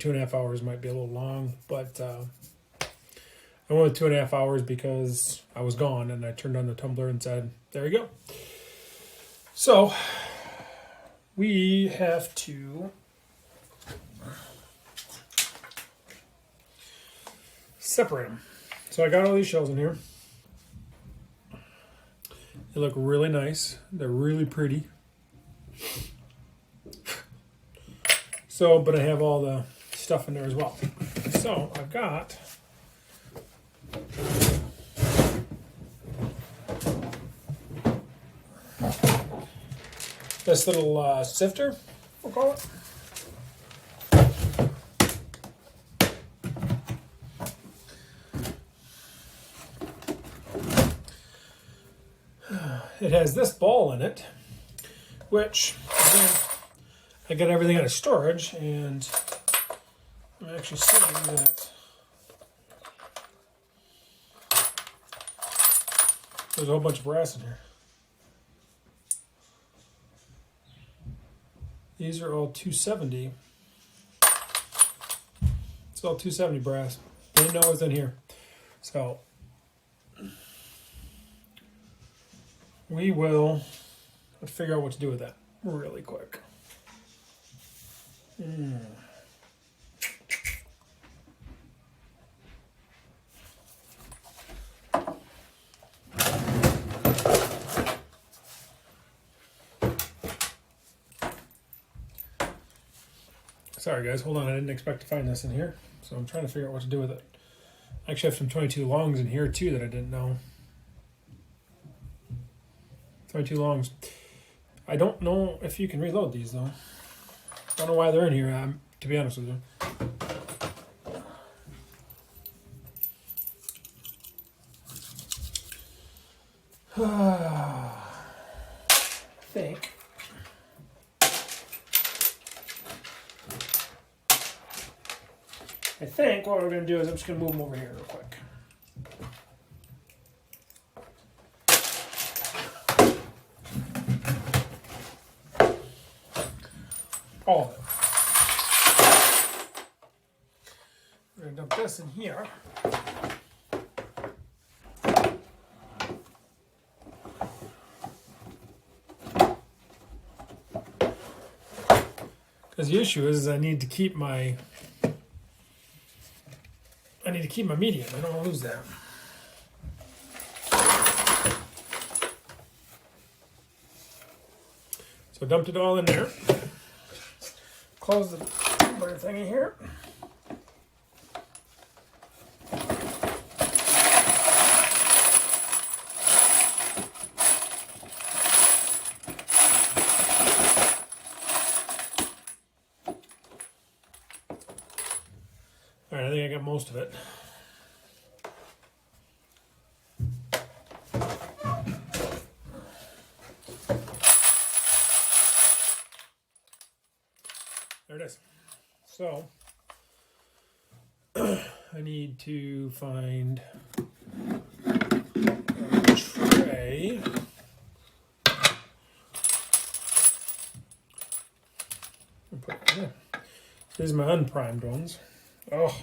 2.5 hours might be a little long, but I went with 2.5 hours because I was gone, and I turned on the tumbler and said, there you go. So we have to separate them. So I got all these shells in here. They look really nice. They're really pretty. So, but I have all the stuff in there as well. So I've got this little sifter, we'll call it. It has this ball in it, which, again, I got everything out of storage, and I'm actually seeing that there's a whole bunch of brass in here. These are all 270. It's all 270 brass. Didn't know it was in here. So we will figure out what to do with that really quick. Sorry guys, hold on, I didn't expect to find this in here, so I'm trying to figure out what to do with it. I actually have some 22 longs in here too that I didn't know. 22 longs. I don't know if you can reload these though. I don't know why they're in here, to be honest with you. I think what we're going to do is I'm just going to move them over here real quick. All of it. We're going to dump this in here. Because the issue is I need to keep my medium. I don't want to lose that. So dumped it all in there. Close the tumbler thingy here. All right, I think I got most of it. There it is. So I need to find a tray. Put it in. These are my unprimed ones. Oh,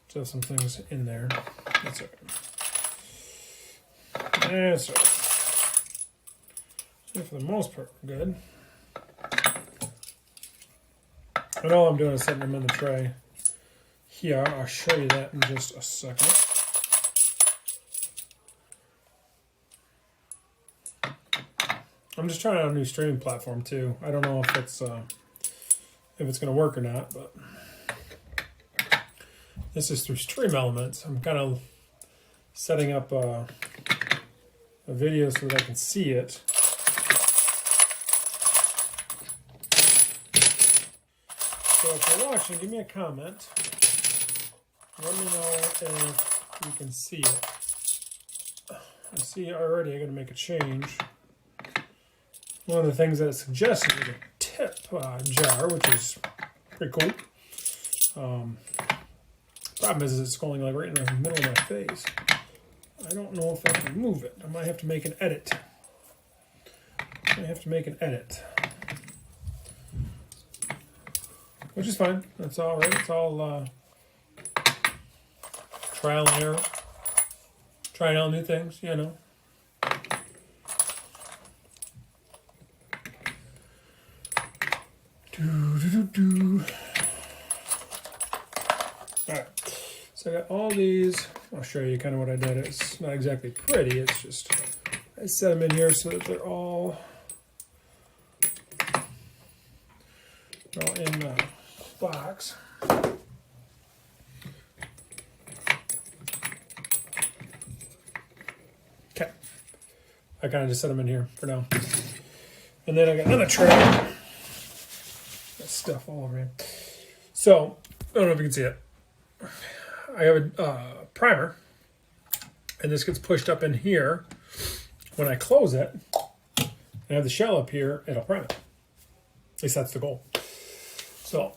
still some things in there. That's it. That's it. So for the most part, we're good. And all I'm doing is setting them in the tray here. I'll show you that in just a second. I'm just trying out a new streaming platform too. I don't know if it's going to work or not, but this is through Stream Elements. I'm kind of setting up a video so that I can see it. So if you're watching, give me a comment. Let me know if you can see it. I see already I'm going to make a change. One of the things that it suggested is a tip jar, which is pretty cool. Problem is it's going like right in the middle of my face. I don't know if I can move it. I might have to make an edit. which is fine. That's all right. It's all trial and error. Trying out new things, you know. Alright, so I got all these. I'll show you kind of what I did. It's not exactly pretty, it's just I set them in here so that they're all in the box. Okay, I kind of just set them in here for now. And then I got another tray. Got stuff all over here. So, I don't know if you can see it. I have a primer, and this gets pushed up in here. When I close it, and have the shell up here, it'll prime it. At least that's the goal. So,